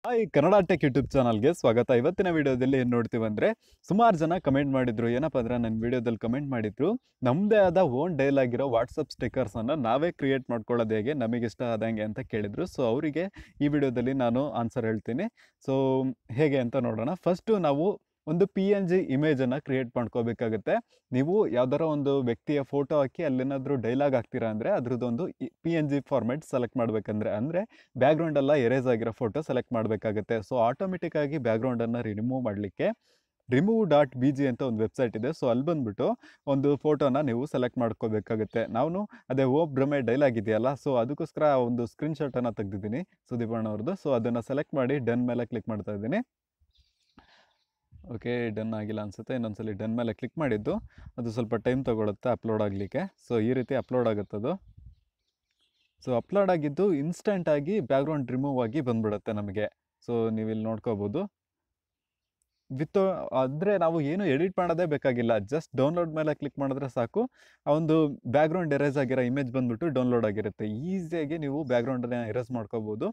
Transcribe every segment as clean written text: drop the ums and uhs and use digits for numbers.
Hi Kannada tech YouTube ಚಾನಲ್ಗೆ ಸ್ವಾಗತ. ಇವತ್ತಿನ ವಿಡಿಯೋದಲ್ಲಿ ಏನು ನೋಡ್ತೀವಿ ಅಂದರೆ, ಸುಮಾರು ಜನ ಕಮೆಂಟ್ ಮಾಡಿದ್ರು. ಏನಪ್ಪ ಅಂದರೆ, ನನ್ನ ವಿಡಿಯೋದಲ್ಲಿ ಕಮೆಂಟ್ ಮಾಡಿದ್ರು, ನಮ್ಮದೇ ಆದ ಓನ್ ಡೈಲ್ ಆಗಿರೋ ವಾಟ್ಸಪ್ ಸ್ಟಿಕ್ಕರ್ಸನ್ನು ನಾವೇ ಕ್ರಿಯೇಟ್ ಮಾಡ್ಕೊಳ್ಳೋದು ಹೇಗೆ, ನಮಗಿಷ್ಟ ಆದಂಗೆ ಅಂತ ಕೇಳಿದರು. ಸೊ ಅವರಿಗೆ ಈ ವಿಡಿಯೋದಲ್ಲಿ ನಾನು ಆನ್ಸರ್ ಹೇಳ್ತೀನಿ. ಸೊ ಹೇಗೆ ಅಂತ ನೋಡೋಣ. ಫಸ್ಟು ನಾವು ಒಂದು PNG ಇಮೇಜನ್ನು ಕ್ರಿಯೇಟ್ ಮಾಡ್ಕೋಬೇಕಾಗುತ್ತೆ. ನೀವು ಯಾವ್ದಾರ ಒಂದು ವ್ಯಕ್ತಿಯ ಫೋಟೋ ಹಾಕಿ ಅಲ್ಲೇನಾದರೂ ಡೈಲಾಗ್ ಹಾಕ್ತೀರಾ ಅಂದರೆ ಅದ್ರದ್ದೊಂದು PNG ಫಾರ್ಮೆಟ್ ಸೆಲೆಕ್ಟ್ ಮಾಡಬೇಕಂದ್ರೆ, ಅಂದರೆ ಬ್ಯಾಕ್ಗ್ರೌಂಡ್ ಎಲ್ಲ ಎರೇಸ್ ಆಗಿರೋ ಫೋಟೋ ಸೆಲೆಕ್ಟ್ ಮಾಡಬೇಕಾಗುತ್ತೆ. ಸೊ ಆಟೋಮೆಟಿಕ್ ಆಗಿ ಬ್ಯಾಕ್ಗ್ರೌಂಡನ್ನು ರಿಮೂವ್ ಮಾಡಲಿಕ್ಕೆ remove.bg ಅಂತ ಒಂದು ವೆಬ್ಸೈಟ್ ಇದೆ. ಸೊ ಅಲ್ಲಿ ಬಂದ್ಬಿಟ್ಟು ಒಂದು ಫೋಟೋನ ನೀವು ಸೆಲೆಕ್ಟ್ ಮಾಡ್ಕೋಬೇಕಾಗುತ್ತೆ. ನಾನು ಅದೇ ಓ ಭ್ರಮೆ ಡೈಲಾಗ್ ಇದೆಯಲ್ಲ, ಸೊ ಅದಕ್ಕೋಸ್ಕರ ಒಂದು ಸ್ಕ್ರೀನ್ಶಾಟನ್ನು ತೆಗೆದಿದ್ದೀನಿ ಸುದೀಪಣ್ಣ ಅವ್ರದ್ದು. ಸೊ ಅದನ್ನು ಸೆಲೆಕ್ಟ್ ಮಾಡಿ ಡನ್ ಮೇಲೆ ಕ್ಲಿಕ್ ಮಾಡ್ತಾ ಇದ್ದೀನಿ. ಓಕೆ, ಡನ್ ಆಗಿಲ್ಲ ಅನಿಸುತ್ತೆ. ಇನ್ನೊಂದ್ಸಲಿ ಡನ್ ಮೇಲೆ ಕ್ಲಿಕ್ ಮಾಡಿದ್ದು ಅದು ಸ್ವಲ್ಪ ಟೈಮ್ ತೊಗೊಳುತ್ತೆ ಅಪ್ಲೋಡ್ ಆಗಲಿಕ್ಕೆ. ಸೊ ಈ ರೀತಿ ಅಪ್ಲೋಡ್ ಆಗುತ್ತದು. ಸೊ ಅಪ್ಲೋಡ್ ಆಗಿದ್ದು ಇನ್ಸ್ಟೆಂಟಾಗಿ ಬ್ಯಾಕ್ಗ್ರೌಂಡ್ ರಿಮೂವ್ ಆಗಿ ಬಂದ್ಬಿಡುತ್ತೆ ನಮಗೆ. ಸೊ ನೀವು ಇಲ್ಲಿ ನೋಡ್ಕೋಬೋದು. ವಿತ್ ಅಂದರೆ ನಾವು ಏನು ಎಡಿಟ್ ಮಾಡೋದೇ ಬೇಕಾಗಿಲ್ಲ. ಜಸ್ಟ್ ಡೌನ್ಲೋಡ್ ಮೇಲೆ ಕ್ಲಿಕ್ ಮಾಡಿದ್ರೆ ಸಾಕು, ಆ ಒಂದು ಬ್ಯಾಕ್ಗ್ರೌಂಡ್ ಎರೇಸ್ ಆಗಿರೋ ಇಮೇಜ್ ಬಂದ್ಬಿಟ್ಟು ಡೌನ್ಲೋಡ್ ಆಗಿರುತ್ತೆ. ಈಸಿಯಾಗಿ ನೀವು ಬ್ಯಾಕ್ಗ್ರೌಂಡನ್ನು ಎರೇಸ್ ಮಾಡ್ಕೋಬೋದು.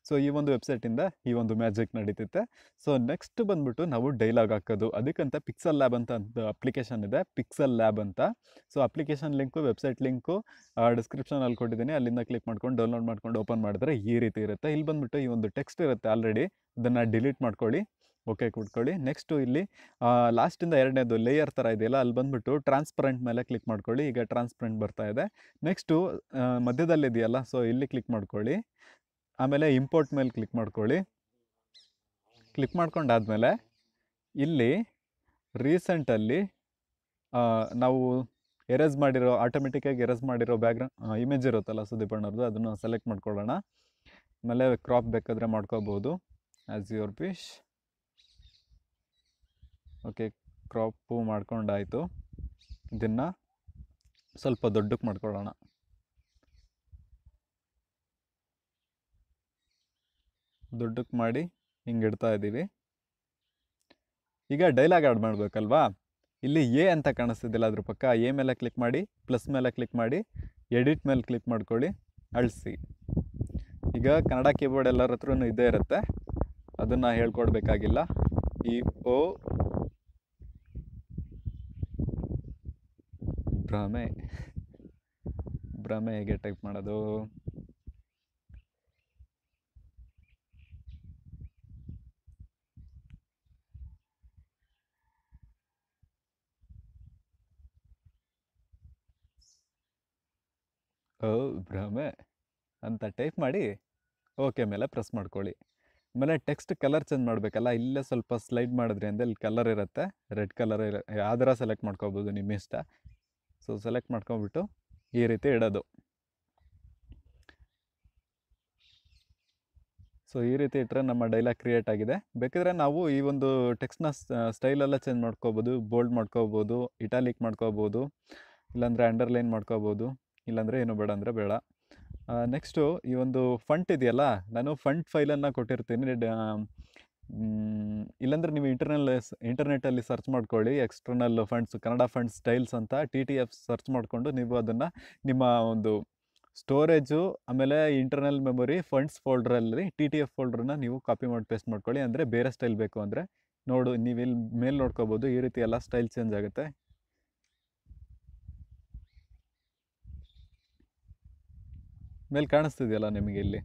ಸೊ ಈ ಒಂದು ವೆಬ್ಸೈಟಿಂದ ಈ ಒಂದು ಮ್ಯಾಜಿಕ್ ನಡೀತಿತ್ತೆ. ಸೊ ನೆಕ್ಸ್ಟ್ ಬಂದ್ಬಿಟ್ಟು ನಾವು ಡೈಲಾಗ್ ಹಾಕೋದು. ಅದಕ್ಕಂತ ಪಿಕ್ಸಲ್ ಲ್ಯಾಬ್ ಅಂತ ಅಪ್ಲಿಕೇಶನ್ ಇದೆ, ಪಿಕ್ಸಲ್ ಲ್ಯಾಬ್ ಅಂತ. So application link, website link ಡಿಸ್ಕ್ರಿಪ್ಷನಲ್ಲಿ ಕೊಟ್ಟಿದ್ದೀನಿ. ಅಲ್ಲಿಂದ ಕ್ಲಿಕ್ ಮಾಡ್ಕೊಂಡು ಡೌನ್ಲೋಡ್ ಮಾಡ್ಕೊಂಡು ಓಪನ್ ಮಾಡಿದ್ರೆ ಈ ರೀತಿ ಇರುತ್ತೆ. ಇಲ್ಲಿ ಬಂದ್ಬಿಟ್ಟು ಈ ಒಂದು ಟೆಕ್ಸ್ಟ್ ಇರುತ್ತೆ ಆಲ್ರೆಡಿ, ಅದನ್ನು ಡಿಲೀಟ್ ಮಾಡ್ಕೊಳ್ಳಿ, ಓಕೆ ಕೊಟ್ಕೊಳ್ಳಿ. ನೆಕ್ಸ್ಟು ಇಲ್ಲಿ ಲಾಸ್ಟಿಂದ ಎರಡನೇದು ಲೇಯರ್ ಥರ ಇದೆಯಲ್ಲ, ಅಲ್ಲಿ ಬಂದ್ಬಿಟ್ಟು ಟ್ರಾನ್ಸ್ಪರೆಂಟ್ ಮೇಲೆ ಕ್ಲಿಕ್ ಮಾಡ್ಕೊಳ್ಳಿ. ಈಗ ಟ್ರಾನ್ಸ್ಪರೆಂಟ್ ಬರ್ತಾ ಇದೆ. ನೆಕ್ಸ್ಟು ಮಧ್ಯದಲ್ಲಿದೆಯಲ್ಲ, ಸೊ ಇಲ್ಲಿ ಕ್ಲಿಕ್ ಮಾಡ್ಕೊಳ್ಳಿ. ಆಮೇಲೆ ಇಂಪೋರ್ಟ್ ಮೇಲೆ ಕ್ಲಿಕ್ ಮಾಡ್ಕೊಳ್ಳಿ. ಕ್ಲಿಕ್ ಮಾಡ್ಕೊಂಡಾದ್ಮೇಲೆ ಇಲ್ಲಿ ರೀಸೆಂಟಲ್ಲಿ ನಾವು ಎರೇಸ್ ಮಾಡಿರೋ, ಆಟೋಮೆಟಿಕ್ಕಾಗಿ ಎರೇಸ್ ಮಾಡಿರೋ ಬ್ಯಾಕ್ಗ್ರೌಂಡ್ ಇಮೇಜ್ ಇರುತ್ತಲ್ಲ ಸುದೀಪಣ್ಣವ್ರದ್ದು, ಅದನ್ನು ಸೆಲೆಕ್ಟ್ ಮಾಡ್ಕೊಳ್ಳೋಣ. ಆಮೇಲೆ ಕ್ರಾಪ್ ಬೇಕಾದರೆ ಮಾಡ್ಕೋಬೋದು as your wish. Okay, crop ಮಾಡ್ಕೊಂಡಾಯಿತು. ಇದನ್ನು ಸ್ವಲ್ಪ ದೊಡ್ಡಕ್ಕೆ ಮಾಡ್ಕೊಳ್ಳೋಣ. ದೊಡ್ಡಕ್ಕೆ ಮಾಡಿ ಹಿಂಗೆ ಇಡ್ತಾ ಇದ್ದೀವಿ. ಈಗ ಡೈಲಾಗ್ ಆ್ಯಡ್ ಮಾಡಬೇಕಲ್ವಾ. ಇಲ್ಲಿ ಎ ಅಂತ ಕಾಣಿಸ್ತಿದ್ದಿಲ್ಲ, ಅದ್ರ ಪಕ್ಕ ಎ ಮೇಲೆ ಕ್ಲಿಕ್ ಮಾಡಿ, ಪ್ಲಸ್ ಮೇಲೆ ಕ್ಲಿಕ್ ಮಾಡಿ, ಎಡಿಟ್ ಮೇಲೆ ಕ್ಲಿಕ್ ಮಾಡ್ಕೊಳ್ಳಿ, ಅಳಿಸಿ. ಈಗ ಕನ್ನಡ ಕೀಬೋರ್ಡ್ ಎಲ್ಲರ ಹತ್ರನೂ ಇದ್ದೇ ಇರುತ್ತೆ, ಅದನ್ನು ಹೇಳ್ಕೊಡ್ಬೇಕಾಗಿಲ್ಲ. ಈ ಓ ಭ್ರಮೆ, ಭ್ರಮೆ ಹೇಗೆ ಟೈಪ್ ಮಾಡೋದು? ಓ ಭ್ರಮೆ ಅಂತ ಟೈಪ್ ಮಾಡಿ ಓಕೆ ಮೇಲೆ ಪ್ರೆಸ್ ಮಾಡ್ಕೊಳ್ಳಿ. ಆಮೇಲೆ ಟೆಕ್ಸ್ಟ್ ಕಲರ್ ಚೇಂಜ್ ಮಾಡಬೇಕಲ್ಲ, ಇಲ್ಲೇ ಸ್ವಲ್ಪ ಸ್ಲೈಡ್ ಮಾಡಿದ್ರಿ ಅಂದರೆ ಇಲ್ಲಿ ಕಲರ್ ಇರುತ್ತೆ, ರೆಡ್ ಕಲರ್ ಯಾವ್ದಾರ ಸೆಲೆಕ್ಟ್ ಮಾಡ್ಕೋಬೋದು ನಿಮ್ಮ ಇಷ್ಟ. ಸೊ ಸೆಲೆಕ್ಟ್ ಮಾಡ್ಕೊಂಬಿಟ್ಟು ಈ ರೀತಿ ಇಡೋದು. ಸೊ ಈ ರೀತಿ ಇಟ್ಟರೆ ನಮ್ಮ ಡೈಲಾಗ್ ಕ್ರಿಯೇಟ್ ಆಗಿದೆ. ಬೇಕಿದ್ರೆ ನಾವು ಈ ಒಂದು ಟೆಕ್ಸ್ಟ್ನ ಸ್ಟೈಲೆಲ್ಲ ಚೇಂಜ್ ಮಾಡ್ಕೋಬೋದು, ಬೋಲ್ಡ್ ಮಾಡ್ಕೋಬೋದು, ಇಟಾಲಿಕ್ ಮಾಡ್ಕೋಬೋದು, ಇಲ್ಲಾಂದರೆ ಅಂಡರ್ಲೈನ್ ಮಾಡ್ಕೋಬೋದು, ಇಲ್ಲಾಂದರೆ ಏನು ಬೇಡ ಅಂದರೆ ಬೇಡ. ನೆಕ್ಸ್ಟು ಈ ಒಂದು ಫಂಟ್ ಇದೆಯಲ್ಲ, ನಾನು ಫಂಟ್ ಫೈಲನ್ನು ಕೊಟ್ಟಿರ್ತೀನಿ. ಇಲ್ಲಾಂದರೆ ನೀವು ಇಂಟರ್ನೆಟ್ಟಲ್ಲಿ ಸರ್ಚ್ ಮಾಡ್ಕೊಳ್ಳಿ, external funds, Kannada fund styles ಅಂತ TTF ಸರ್ಚ್ ಮಾಡಿಕೊಂಡು ನೀವು ಅದನ್ನು ನಿಮ್ಮ ಒಂದು ಸ್ಟೋರೇಜು, ಆಮೇಲೆ ಇಂಟರ್ನಲ್ ಮೆಮೊರಿ, ಫಂಡ್ಸ್ ಫೋಲ್ಡ್ರಲ್ಲಿ TTF ಫೋಲ್ಡ್ರನ್ನ ನೀವು ಕಾಪಿ ಮಾಡಿ ಪೇಸ್ಟ್ ಮಾಡ್ಕೊಳ್ಳಿ. ಅಂದರೆ ಬೇರೆ ಸ್ಟೈಲ್ ಬೇಕು ಅಂದರೆ ನೀವು ಇಲ್ಲಿ ಮೇಲೆ ನೋಡ್ಕೋಬೋದು, ಈ ರೀತಿ ಎಲ್ಲ ಸ್ಟೈಲ್ ಚೇಂಜ್ ಆಗುತ್ತೆ. ಮೇಲೆ ಕಾಣಿಸ್ತಿದೆಯಲ್ಲ ನಿಮಗೆ ಇಲ್ಲಿ.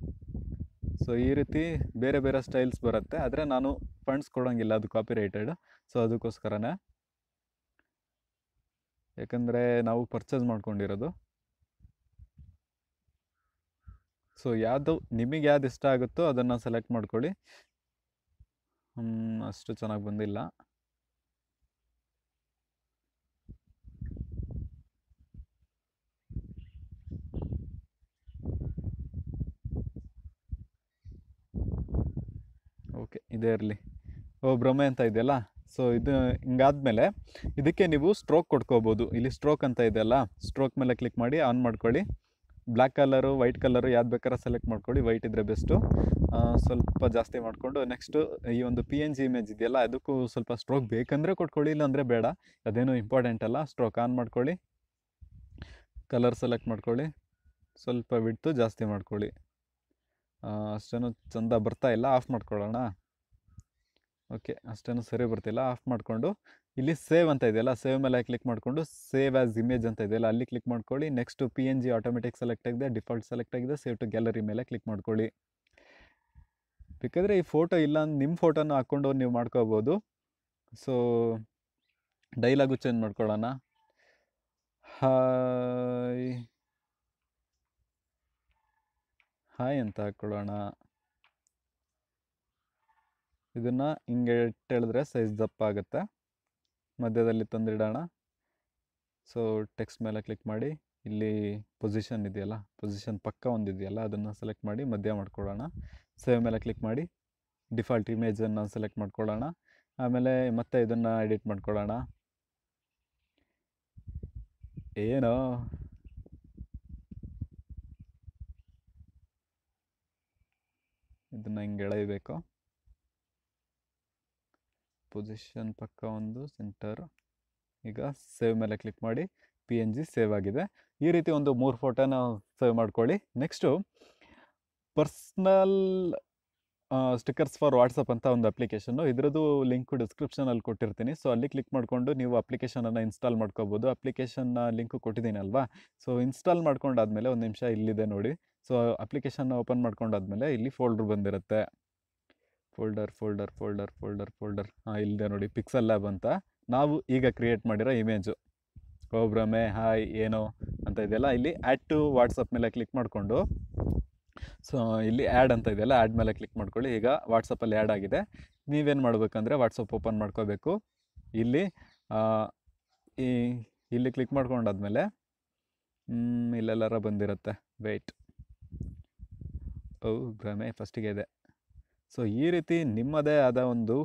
ಸೊ ಈ ರೀತಿ ಬೇರೆ ಬೇರೆ ಸ್ಟೈಲ್ಸ್ ಬರುತ್ತೆ, ಆದರೆ ನಾನು ಫಂಡ್ಸ್ ಕೊಡೋಂಗಿಲ್ಲ, ಅದು ಕಾಪಿ ರೈಟೆಡ್. ಸೊ ಅದಕ್ಕೋಸ್ಕರನೇ, ಯಾಕಂದರೆ ನಾವು ಪರ್ಚೇಸ್ ಮಾಡ್ಕೊಂಡಿರೋದು. ಸೊ ನಿಮಗೆ ಯಾವ್ದು ಇಷ್ಟ ಆಗುತ್ತೋ ಅದನ್ನು ಸೆಲೆಕ್ಟ್ ಮಾಡ್ಕೊಳ್ಳಿ. ಅಷ್ಟು ಚೆನ್ನಾಗಿ ಬಂದಿಲ್ಲ. ಓಕೆ, ಇದೇ ಇರಲಿ. ಓ ಭ್ರಮೆ ಅಂತ ಇದೆಯಲ್ಲ, ಸೊ ಇದು ಹಿಂಗಾದ್ಮೇಲೆ ಇದಕ್ಕೆ ನೀವು ಸ್ಟ್ರೋಕ್ ಕೊಡ್ಕೋಬೋದು. ಇಲ್ಲಿ ಸ್ಟ್ರೋಕ್ ಅಂತ ಇದೆಯಲ್ಲ, ಸ್ಟ್ರೋಕ್ ಮೇಲೆ ಕ್ಲಿಕ್ ಮಾಡಿ ಆನ್ ಮಾಡ್ಕೊಳ್ಳಿ. ಬ್ಲ್ಯಾಕ್ ಕಲರು, ವೈಟ್ ಕಲರು ಯಾವ್ದು ಬೇಕಾದ್ರೆ ಸೆಲೆಕ್ಟ್ ಮಾಡ್ಕೊಳ್ಳಿ, ವೈಟ್ ಇದ್ದರೆ ಬೆಸ್ಟು. ಸ್ವಲ್ಪ ಜಾಸ್ತಿ ಮಾಡಿಕೊಂಡು ನೆಕ್ಸ್ಟು ಈ ಒಂದು PNG ಇಮೇಜ್ ಇದೆಯಲ್ಲ, ಅದಕ್ಕೂ ಸ್ವಲ್ಪ ಸ್ಟ್ರೋಕ್ ಬೇಕಂದರೆ ಕೊಟ್ಕೊಳ್ಳಿ, ಇಲ್ಲಾಂದರೆ ಬೇಡ, ಅದೇನು ಇಂಪಾರ್ಟೆಂಟ್ ಅಲ್ಲ. ಸ್ಟ್ರೋಕ್ ಆನ್ ಮಾಡ್ಕೊಳ್ಳಿ, ಕಲರ್ ಸೆಲೆಕ್ಟ್ ಮಾಡ್ಕೊಳ್ಳಿ, ಸ್ವಲ್ಪ ವಿಡ್ತು ಜಾಸ್ತಿ ಮಾಡ್ಕೊಳ್ಳಿ. ಅಷ್ಟೇನು ಚಂದ ಬರ್ತಾ ಇಲ್ಲ, ಆಫ್ ಮಾಡ್ಕೊಳ್ಳೋಣ. ಓಕೆ, ಅಷ್ಟೇನು ಸರಿ ಬರ್ತಿಲ್ಲ. ಆಫ್ ಮಾಡಿಕೊಂಡು ಇಲ್ಲಿ ಸೇವ್ ಅಂತ ಇದೆಯಲ್ಲ, ಸೇವ್ ಮೇಲೆ ಕ್ಲಿಕ್ ಮಾಡಿಕೊಂಡು ಸೇವ್ ಆ್ಯಸ್ ಇಮೇಜ್ ಅಂತ ಇದೆಯಲ್ಲ ಅಲ್ಲಿ ಕ್ಲಿಕ್ ಮಾಡ್ಕೊಳ್ಳಿ. ನೆಕ್ಸ್ಟು PNG ಆಟೋಮೆಟಿಕ್ ಸೆಲೆಕ್ಟ್ ಆಗಿದೆ, ಡಿಫಾಲ್ಟ್ ಸೆಲೆಕ್ಟ್ ಆಗಿದೆ. ಸೇವ್ ಟು ಗ್ಯಾಲರಿ ಮೇಲೆ ಕ್ಲಿಕ್ ಮಾಡ್ಕೊಳ್ಳಿ. ಬೇಕಾದರೆ ಈ ಫೋಟೋ ಇಲ್ಲ ನಿಮ್ಮ ಫೋಟೋನ ಹಾಕ್ಕೊಂಡು ನೀವು ಮಾಡ್ಕೋಬೋದು. ಸೊ ಡೈಲಾಗು ಚೇಂಜ್ ಮಾಡ್ಕೊಳ್ಳೋಣ. ಹಾಯ್ ಅಂತ ಹಾಕ್ಕೊಳ್ಳೋಣ. ಇದನ್ನು ಹಿಂಗೆ ಹೇಳಿದ್ರೆ ಸೈಜ್ ದಪ್ಪ ಆಗುತ್ತೆ. ಮಧ್ಯದಲ್ಲಿ ತಂದಿಡೋಣ. ಸೊ ಟೆಕ್ಸ್ಟ್ ಮೇಲೆ ಕ್ಲಿಕ್ ಮಾಡಿ, ಇಲ್ಲಿ ಪೊಸಿಷನ್ ಇದೆಯಲ್ಲ, ಪೊಸಿಷನ್ ಪಕ್ಕ ಒಂದಿದೆಯಲ್ಲ ಅದನ್ನು ಸೆಲೆಕ್ಟ್ ಮಾಡಿ ಮಧ್ಯ ಮಾಡ್ಕೊಳ್ಳೋಣ. ಸೇವ್ ಮೇಲೆ ಕ್ಲಿಕ್ ಮಾಡಿ ಡಿಫಾಲ್ಟ್ ಇಮೇಜನ್ನು ಸೆಲೆಕ್ಟ್ ಮಾಡ್ಕೊಳ್ಳೋಣ. ಆಮೇಲೆ ಮತ್ತೆ ಇದನ್ನು ಎಡಿಟ್ ಮಾಡ್ಕೊಳ್ಳೋಣ. ಏನೋ ಇದನ್ನು ಹಿಂಗೆ ಎಳೆಯಬೇಕು. ಪೊಸಿಷನ್ ಪಕ್ಕ ಒಂದು ಸೆಂಟರ್. ಈಗ ಸೇವ್ ಮೇಲೆ ಕ್ಲಿಕ್ ಮಾಡಿ PNG ಸೇವ್ ಆಗಿದೆ. ಈ ರೀತಿ ಒಂದು 3 ಫೋಟೋನ ಸೇವ್ ಮಾಡ್ಕೊಳ್ಳಿ. Next personal stickers for WhatsApp ಅಂತ ಒಂದು ಅಪ್ಲಿಕೇಶನ್ನು, ಇದರದ್ದು ಲಿಂಕು ಡಿಸ್ಕ್ರಿಪ್ಷನಲ್ಲಿ ಕೊಟ್ಟಿರ್ತೀನಿ. ಸೊ ಅಲ್ಲಿ ಕ್ಲಿಕ್ ಮಾಡಿಕೊಂಡು ನೀವು ಅಪ್ಲಿಕೇಶನನ್ನು ಇನ್ಸ್ಟಾಲ್ ಮಾಡ್ಕೋಬೋದು. ಅಪ್ಲಿಕೇಶನ್ನ ಲಿಂಕು ಕೊಟ್ಟಿದ್ದೀನಿ ಅಲ್ವಾ. ಸೊ ಇನ್ಸ್ಟಾಲ್ ಮಾಡ್ಕೊಂಡಾದ್ಮೇಲೆ ಒಂದು ನಿಮಿಷ ಇಲ್ಲಿದೆ ನೋಡಿ. ಸೊ ಅಪ್ಲಿಕೇಶನ್ನ ಓಪನ್ ಮಾಡ್ಕೊಂಡಾದ್ಮೇಲೆ ಇಲ್ಲಿ ಫೋಲ್ಡ್ರ್ ಬಂದಿರುತ್ತೆ. ಫೋಲ್ಡರ್ ಇಲ್ಲಿದೆ ನೋಡಿ, ಪಿಕ್ಸೆಲ್ ಲ್ಯಾಬ್ ಅಂತ. ನಾವು ಈಗ ಕ್ರಿಯೇಟ್ ಮಾಡಿರೋ ಇಮೇಜು ಭ್ರಮೆ ಹಾಯ್ ಏನೋ ಅಂತ ಇದೆಯಲ್ಲ, ಇಲ್ಲಿ ಆ್ಯಡ್ ಟು ವಾಟ್ಸಪ್ ಮೇಲೆ ಕ್ಲಿಕ್ ಮಾಡಿಕೊಂಡು, ಸೊ ಇಲ್ಲಿ ಆ್ಯಡ್ ಅಂತ ಇದೆಯಲ್ಲ, ಆ್ಯಡ್ ಮೇಲೆ ಕ್ಲಿಕ್ ಮಾಡ್ಕೊಳ್ಳಿ. ಈಗ ವಾಟ್ಸಪ್ಪಲ್ಲಿ ಆ್ಯಡ್ ಆಗಿದೆ. ನೀವೇನು ಮಾಡಬೇಕಂದ್ರೆ ವಾಟ್ಸಪ್ ಓಪನ್ ಮಾಡ್ಕೋಬೇಕು. ಇಲ್ಲಿ ಇಲ್ಲಿ ಕ್ಲಿಕ್ ಮಾಡ್ಕೊಂಡಾದ್ಮೇಲೆ ಇಲ್ಲೆಲ್ಲರ ಬಂದಿರುತ್ತೆ. ವೆಯ್ಟ್, ಭ್ರಮೆ ಫಸ್ಟಿಗೆ ಇದೆ. ಸೊ ಈ ರೀತಿ ನಿಮ್ಮದೇ ಆದ ಒಂದು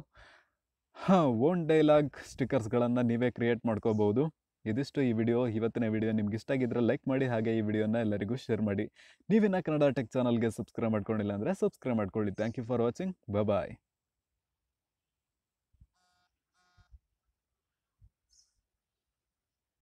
ಓನ್ ಡೈಲಾಗ್ ಸ್ಟಿಕ್ಕರ್ಸ್ಗಳನ್ನು ನೀವೇ ಕ್ರಿಯೇಟ್ ಮಾಡ್ಕೋಬೋದು. ಇದಿಷ್ಟು ಈ ವಿಡಿಯೋ. ಇವತ್ತಿನ ವಿಡಿಯೋ ನಿಮ್ಗೆ ಇಷ್ಟ ಆಗಿದ್ರೆ ಲೈಕ್ ಮಾಡಿ, ಹಾಗೆ ಈ ವಿಡಿಯೋನ ಎಲ್ಲರಿಗೂ ಶೇರ್ ಮಾಡಿ. ನೀವಿನ್ನ ಕನ್ನಡ ಟೆಕ್ ಚಾನಲ್ಗೆ ಸಬ್ಸ್ಕ್ರೈಬ್ ಮಾಡ್ಕೊಂಡಿಲ್ಲ ಅಂದರೆ ಸಬ್ಸ್ಕ್ರೈಬ್ ಮಾಡ್ಕೊಳ್ಳಿ. Thank you for watching. Bye.